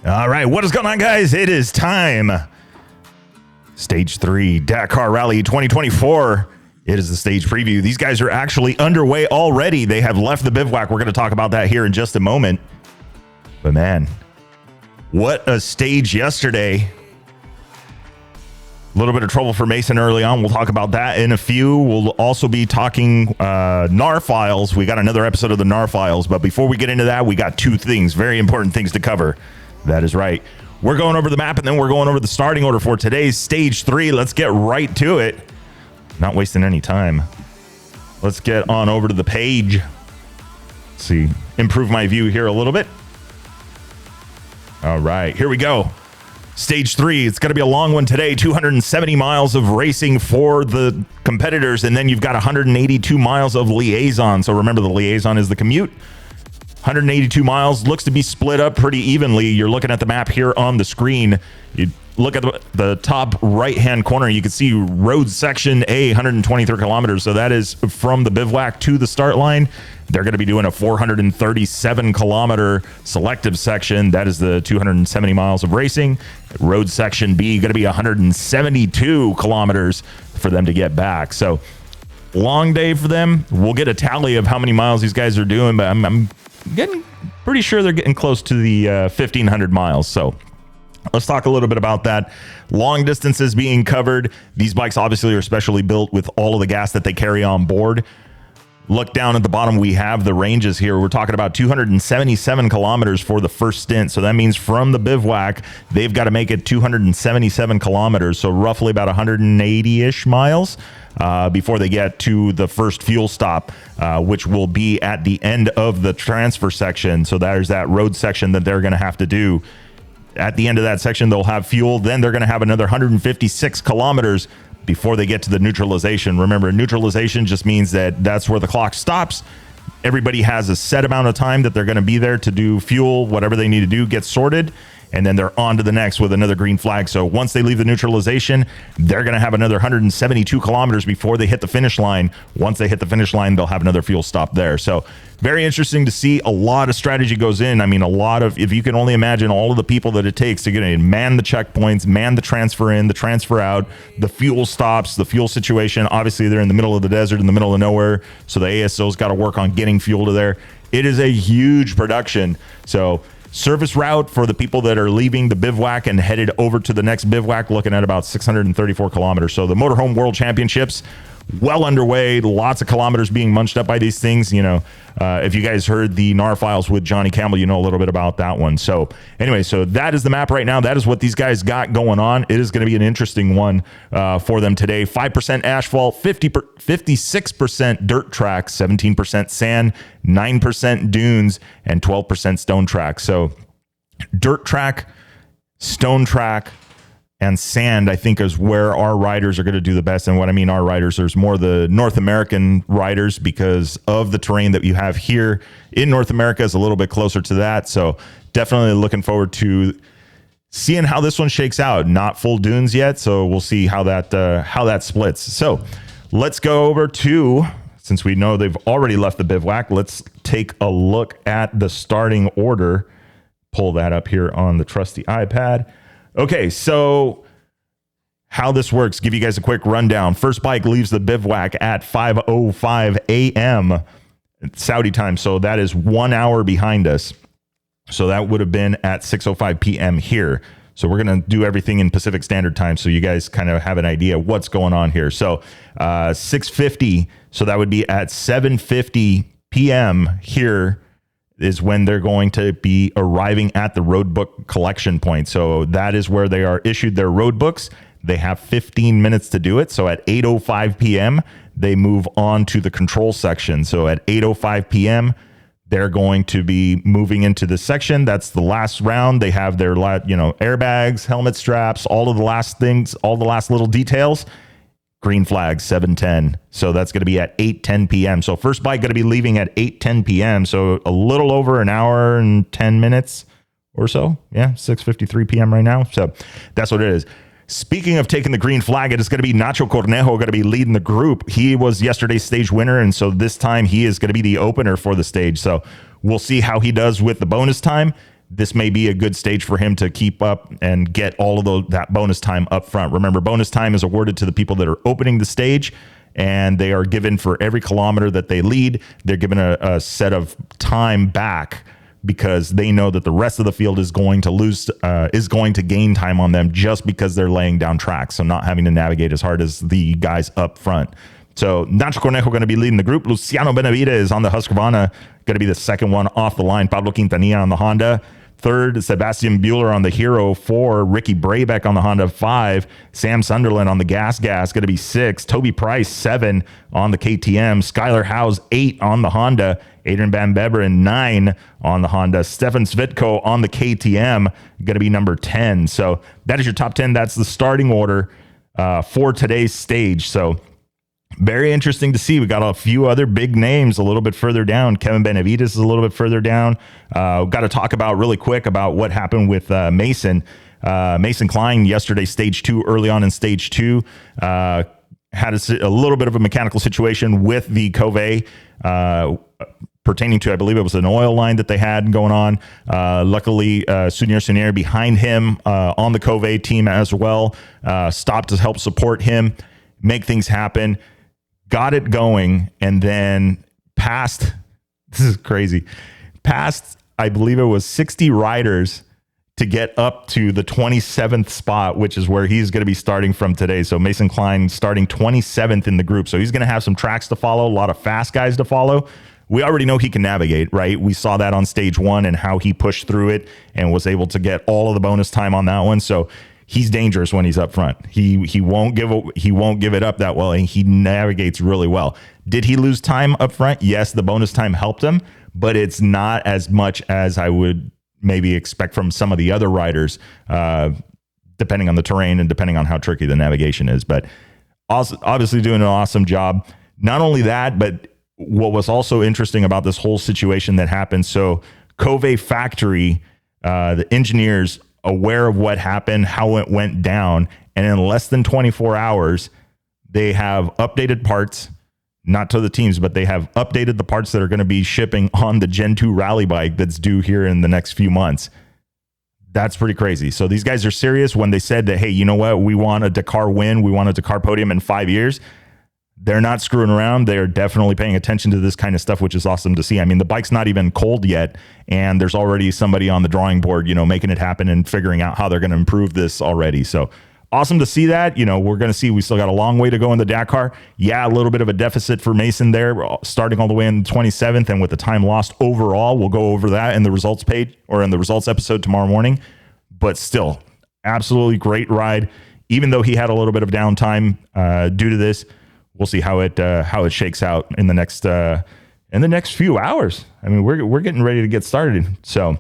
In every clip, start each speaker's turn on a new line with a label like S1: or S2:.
S1: All right, what is going on, guys? It is time. Stage 3, Dakar Rally 2024. It is the stage preview. These guys are actually underway already. They have left the bivouac. We're going to talk about that here in just a moment. But man, what a stage yesterday. A little bit of trouble for Mason early on. We'll talk about that in a few. We'll also be talking Gnar Files. We got another episode of the Gnar Files. But before we get into that, we got two things, very important things to cover. That is right. We're going over the map, and then we're going over the starting order for today's Stage 3. Let's get right to it. Not wasting any time. Let's get on over to the page. Let's see. Improve my view here a little bit. All right. Here we go. Stage 3. It's going to be a long one today. 270 miles of racing for the competitors, and then you've got 182 miles of liaison. So remember, the liaison is the commute. 182 miles, looks to be split up pretty evenly. You're looking at the map here on the screen. You look at the top right-hand corner, you can see road section A, 123 kilometers. So that is from the bivouac to the start line. They're going to be doing a 437-kilometer selective section. That is the 270 miles of racing. Road section B, going to be 172 kilometers for them to get back. So long day for them. We'll get a tally of how many miles these guys are doing, but I'm getting pretty sure they're getting close to the 1,500 miles. So let's talk a little bit about that. Long distances being covered. These bikes obviously are specially built with all of the gas that they carry on board. Look down at the bottom. We have the ranges here. We're talking about 277 kilometers for the first stint. So that means from the bivouac, they've got to make it 277 kilometers. So roughly about 180-ish miles. Before they get to the first fuel stop, which will be at the end of the transfer section. So there's that road section that they're going to have to do. At the end of that section, they'll have fuel. Then they're going to have another 156 kilometers before they get to the neutralization. Remember, neutralization just means that that's where the clock stops. Everybody has a set amount of time that they're going to be there to do fuel, whatever they need to do, get sorted. And then they're on to the next with another green flag. So once they leave the neutralization, they're going to have another 172 kilometers before they hit the finish line. Once they hit the finish line, they'll have another fuel stop there. So very interesting to see. A lot of strategy goes in. I mean, a lot of, if you can only imagine all of the people that it takes to get in, man the checkpoints, man the transfer in, the transfer out, the fuel stops, the fuel situation. Obviously, they're in the middle of the desert, in the middle of nowhere. So the ASO's got to work on getting fuel to there. It is a huge production. So service route for the people that are leaving the bivouac and headed over to the next bivouac, looking at about 634 kilometers. So the Motorhome World Championships, well underway. Lots of kilometers being munched up by these things. You know, if you guys heard the Gnar Files with Johnny Campbell, you know a little bit about that one. So anyway, so that is the map right now. That is what these guys got going on. It is going to be an interesting one for them today. 5% asphalt, 56% dirt track, 17% sand, 9% dunes, and 12% stone track. So dirt track, stone track, and sand, I think, is where our riders are going to do the best. And what I mean, our riders, there's more the North American riders because of the terrain that you have here in North America is a little bit closer to that. So definitely looking forward to seeing how this one shakes out. Not full dunes yet, so we'll see how that splits. So let's go over to, since we know they've already left the bivouac, let's take a look at the starting order. Pull that up here on the trusty iPad. Okay, so how this works, give you guys a quick rundown. First bike leaves the bivouac at 5:05 a.m. Saudi time, so that is 1 hour behind us. So that would have been at 6:05 p.m. here. So we're going to do everything in Pacific Standard Time so you guys kind of have an idea what's going on here. So 6:50, so that would be at 7:50 p.m. here is when they're going to be arriving at the road book collection point. So that is where they are issued their road books. They have 15 minutes to do it. So at 8:05 p.m., they move on to the control section. So at 8:05 p.m., they're going to be moving into the section. That's the last round. They have their, airbags, helmet straps, all of the last things, all the last little details. Green flag, 7:10. So that's going to be at 8:10 p.m. So first bike going to be leaving at 8:10 p.m. So a little over an hour and 10 minutes or so. Yeah, 6:53 p.m. right now. So that's what it is. Speaking of taking the green flag, it is going to be Nacho Cornejo going to be leading the group. He was yesterday's stage winner, and so this time he is going to be the opener for the stage. So we'll see how he does with the bonus time. this may be a good stage for him to keep up and get all of that bonus time up front. Remember, bonus time is awarded to the people that are opening the stage, and they are given for every kilometer that they lead. They're given a set of time back because they know that the rest of the field is going to gain time on them just because they're laying down tracks, so not having to navigate as hard as the guys up front. So Nacho Cornejo going to be leading the group. Luciano Benavides on the Husqvarna, going to be the second one off the line. Pablo Quintanilla on the Honda. Third, Sebastian Bueller on the Hero. 4, Ricky Brabeck on the Honda. 5, Sam Sunderland on the Gas, going to be 6. Toby Price, 7 on the KTM. Skylar Howes, 8 on the Honda. Adrian Van Beveren, 9 on the Honda. Stefan Svitko on the KTM, going to be number 10. So that is your top 10. That's the starting order for today's stage. So very interesting to see. We got a few other big names a little bit further down. Kevin Benavides is a little bit further down. Got to talk about really quick about what happened with Mason Klein yesterday, stage 2, early on in stage 2. Had a little bit of a mechanical situation with the Cove, pertaining to, I believe it was an oil line that they had going on. Luckily, Sunier behind him on the Cove team as well, stopped to help support him, make things happen, got it going, and then passed, this is crazy, I believe it was 60 riders to get up to the 27th spot, which is where he's going to be starting from today. So Mason Klein starting 27th in the group. So he's going to have some tracks to follow, a lot of fast guys to follow. We already know he can navigate, right? We saw that on stage 1 and how he pushed through it and was able to get all of the bonus time on that one. So he's dangerous when he's up front. He won't give it up that well, and he navigates really well. Did he lose time up front? Yes, the bonus time helped him, but it's not as much as I would maybe expect from some of the other riders, depending on the terrain and depending on how tricky the navigation is. But also, obviously doing an awesome job. Not only that, but what was also interesting about this whole situation that happened. So Cove factory, the engineers aware of what happened, how it went down, and in less than 24 hours, they have updated parts, not to the teams, but they have updated the parts that are going to be shipping on the Gen 2 rally bike that's due here in the next few months. That's pretty crazy. So these guys are serious when they said that, hey, you know what? We want a Dakar win. We want a Dakar podium in 5 years. They're not screwing around. They are definitely paying attention to this kind of stuff, which is awesome to see. I mean, the bike's not even cold yet, and there's already somebody on the drawing board, making it happen and figuring out how they're going to improve this already. So awesome to see that. We're going to see, we still got a long way to go in the Dakar. Yeah, a little bit of a deficit for Mason there, starting all the way in the 27th, and with the time lost overall. We'll go over that in the results page or in the results episode tomorrow morning. But still, absolutely great ride. Even though he had a little bit of downtime due to this, we'll see how it shakes out in the next few hours. I mean, we're getting ready to get started. So,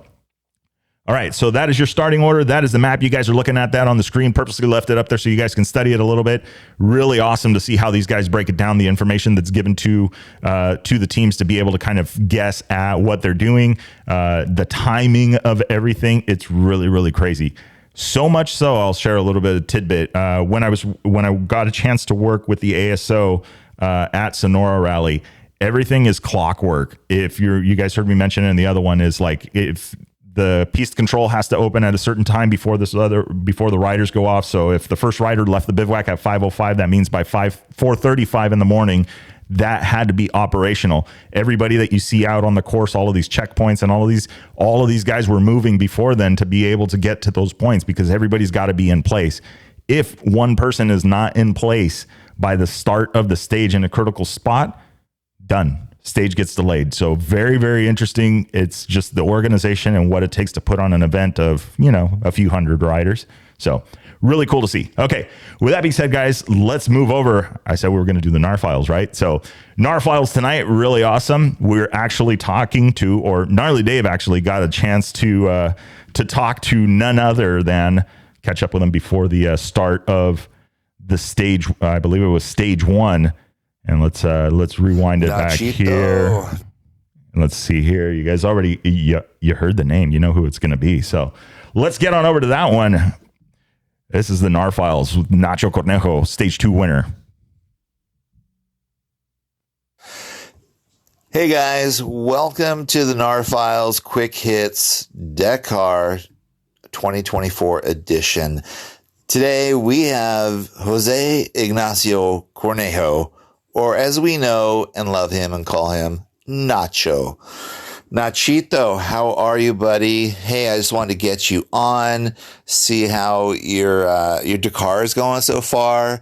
S1: all right. So that is your starting order. That is the map. You guys are looking at that on the screen. Purposely left it up there so you guys can study it a little bit. Really awesome to see how these guys break it down. The information that's given to the teams to be able to kind of guess at what they're doing, the timing of everything. It's really, really crazy. So much so, I'll share a little bit of tidbit. When I got a chance to work with the ASO at Sonora Rally, everything is clockwork. If you guys heard me mention it, and the other one is like, if the piste control has to open at a certain time before the riders go off. So if the first rider left the bivouac at 5:05, that means by 4:35 in the morning, that had to be operational. Everybody that you see out on the course, all of these checkpoints and all of these guys were moving before then to be able to get to those points, because everybody's got to be in place. If one person is not in place by the start of the stage in a critical spot, done. Stage gets delayed. So very, very interesting. It's just the organization and what it takes to put on an event of, a few hundred riders. So really cool to see. Okay. With that being said, guys, let's move over. I said we were going to do the Gnar Files, right? So Gnar Files tonight, really awesome. We're actually talking to, or Gnarly Dave actually got a chance to talk to none other than, catch up with him before the start of the stage. I believe it was stage 1. And let's rewind it back here. And let's see here. You guys already, you heard the name. You know who it's going to be. So let's get on over to that one. This is the Gnar Files with Nacho Cornejo, stage 2 winner.
S2: Hey guys, welcome to the Gnar Files Quick Hits Dakar 2024 edition. Today we have Jose Ignacio Cornejo, or as we know and love him and call him, Nacho. Nachito, how are you, buddy? Hey, I just wanted to get you on, see how your Dakar is going so far.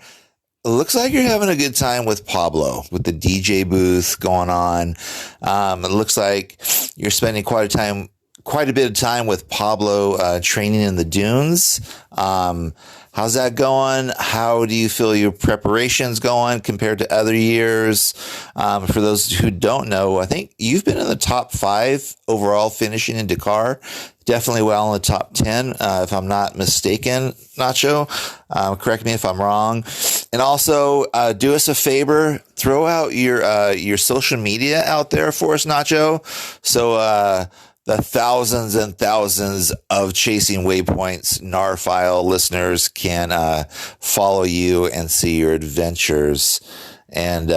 S2: It looks like you're having a good time with Pablo, with the DJ booth going on. It looks like you're spending quite a bit of time with Pablo training in the dunes. How's that going? How do you feel your preparation's going compared to other years? For those who don't know, I think you've been in the top 5 overall finishing in Dakar. Definitely well in the top 10, if I'm not mistaken, Nacho. Correct me if I'm wrong. And also, do us a favor, throw out your social media out there for us, Nacho. So, the thousands and thousands of Chasing Waypoints Gnar File listeners can follow you and see your adventures. And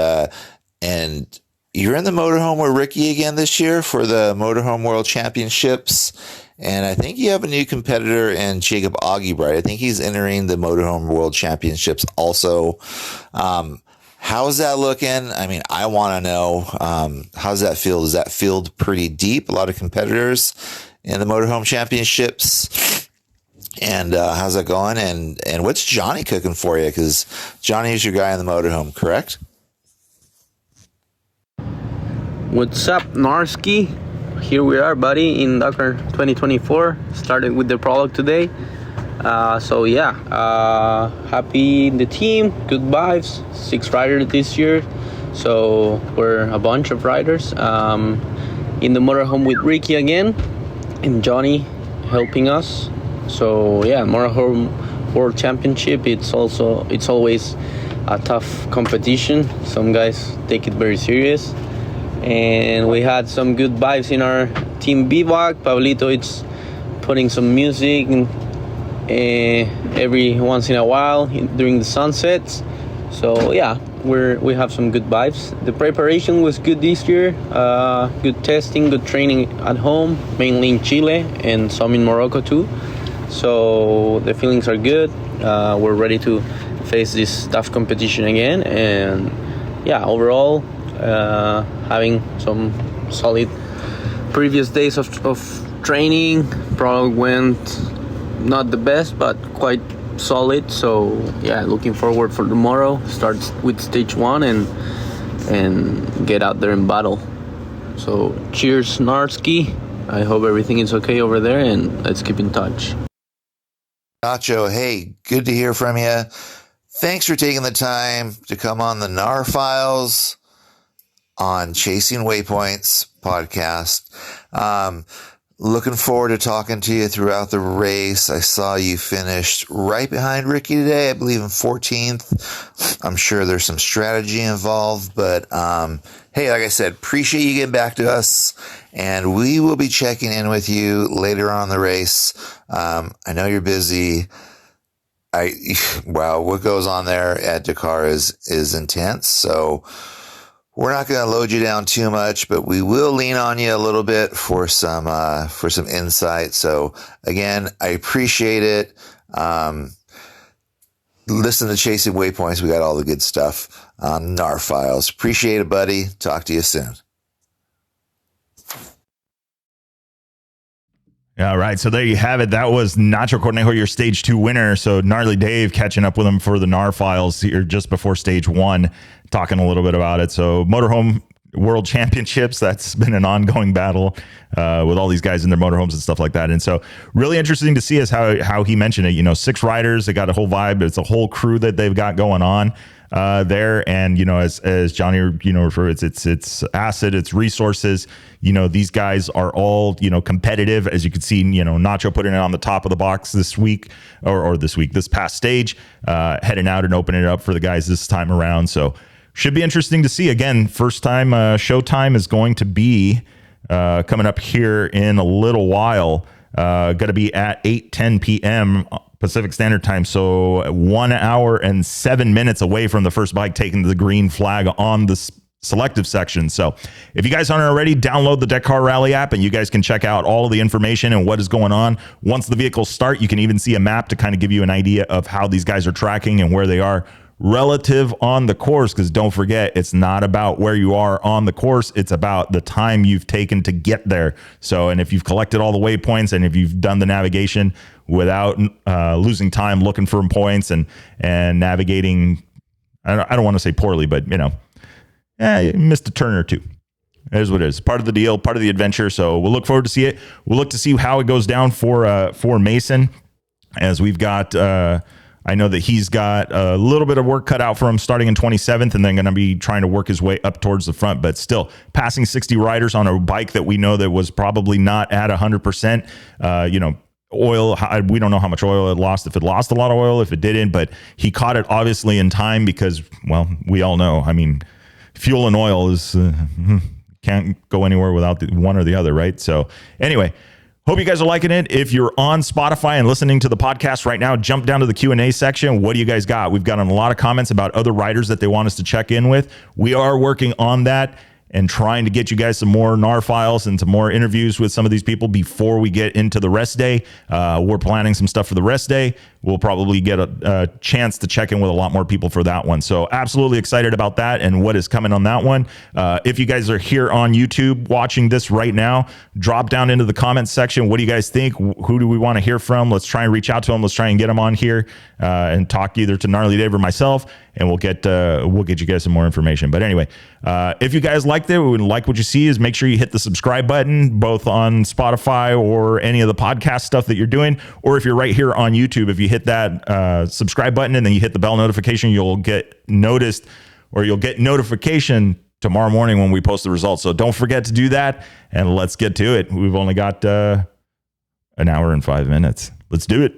S2: you're in the motorhome with Ricky again this year for the Motorhome World Championships. And I think you have a new competitor in Jacob Augibright. I think he's entering the Motorhome World Championships also. How's that looking? I mean, I want to know, how's that feel? Does that field pretty deep? A lot of competitors in the Motorhome Championships. And how's that going? And what's Johnny cooking for you? Because Johnny is your guy in the motorhome, correct?
S3: What's up, Narski? Here we are, buddy, in Dakar 2024. Started with the prologue today. Happy in the team, good vibes, 6 riders this year, so we're a bunch of riders. In the motorhome with Ricky again, and Johnny helping us. So yeah, Motorhome World Championship, it's always a tough competition. Some guys take it very serious, and we had some good vibes in our team bivouac. Pablito, it's putting some music every once in a while during the sunsets. So yeah, we have some good vibes. The preparation was good this year. Good testing, good training at home, mainly in Chile and some in Morocco too. So the feelings are good. We're ready to face this tough competition again. And yeah, overall, having some solid previous days of training. Probably went not the best, but quite solid. So yeah, looking forward for tomorrow. Starts with stage 1 and get out there and battle. So cheers, Narski. I hope everything is okay over there, and let's keep in touch.
S2: Nacho, hey, good to hear from you. Thanks for taking the time to come on the Gnar Files on Chasing Waypoints podcast. Looking forward to talking to you throughout the race. I saw you finished right behind Ricky today, I believe in 14th. I'm sure there's some strategy involved, but hey, like I said, appreciate you getting back to us, and we will be checking in with you later on in the race. I know you're busy. Wow, what goes on there at Dakar is intense, so we're not going to load you down too much, but we will lean on you a little bit for some insight. So again, I appreciate it. Listen to Chasing Waypoints. We got all the good stuff on Gnar Files. Appreciate it, buddy. Talk to you soon.
S1: All right, so there you have it. That was Nacho Cornejo, your stage 2 winner. So Gnarly Dave catching up with him for the Gnar Files here just before stage 1, talking a little bit about it. So Motorhome World Championships, that's been an ongoing battle with all these guys in their motorhomes and stuff like that. And so really interesting to see is how he mentioned it. 6 riders, they got a whole vibe. It's a whole crew that they've got going on there. And, as Johnny, refers, it's asset, it's resources. These guys are all, competitive. As you can see, Nacho putting it on the top of the box this week or this past stage, heading out and opening it up for the guys this time around. So should be interesting to see. Again, first time showtime is going to be coming up here in a little while. Going to be at 8:10 p.m. Pacific Standard Time. So 1 hour and 7 minutes away from the first bike taking the green flag on the selective section. So if you guys aren't already, download the Dakar Rally app and you guys can check out all of the information and what is going on. Once the vehicles start, you can even see a map to kind of give you an idea of how these guys are tracking and where they are relative on the course, because don't forget, it's not about where you are on the course, it's about the time you've taken to get there. So, and if you've collected all the waypoints and if you've done the navigation without losing time looking for points and navigating, I don't want to say poorly, but you missed a turn or two. It is what it is. Part of the deal, part of the adventure. So we'll look forward to see it. We'll look to see how it goes down for Mason, as we've got. I know that he's got a little bit of work cut out for him starting in 27th, and then going to be trying to work his way up towards the front. But still, passing 60 riders on a bike that we know that was probably not at 100%. Oil, we don't know how much oil it lost, if it lost a lot of oil, if it didn't, but he caught it obviously in time because, well, we all know, I mean, fuel and oil is can't go anywhere without the one or the other, right? So anyway, hope you guys are liking it. If you're on Spotify and listening to the podcast right now, jump down to the Q&A section. What do you guys got? We've gotten a lot of comments about other riders that they want us to check in with. We are working on that and trying to get you guys some more Gnar files and some more interviews with some of these people before we get into the rest day. We're planning some stuff for the rest day. We'll probably get a chance to check in with a lot more people for that one. So absolutely excited about that and what is coming on that one. If you guys are here on YouTube watching this right now, drop down into the comments section. What do you guys think? Who do we want to hear from? Let's try and reach out to them. Let's try and get them on here and talk either to Gnarly Dave or myself, and we'll get you guys some more information. But anyway, if you guys liked it, like what you see, is make sure you hit the subscribe button, both on Spotify or any of the podcast stuff that you're doing, or if you're right here on YouTube, if you hit that subscribe button and then you hit the bell notification, you'll get noticed, or you'll get notification tomorrow morning when we post the results. So don't forget to do that, and let's get to it. We've only got an hour and 5 minutes. Let's do it.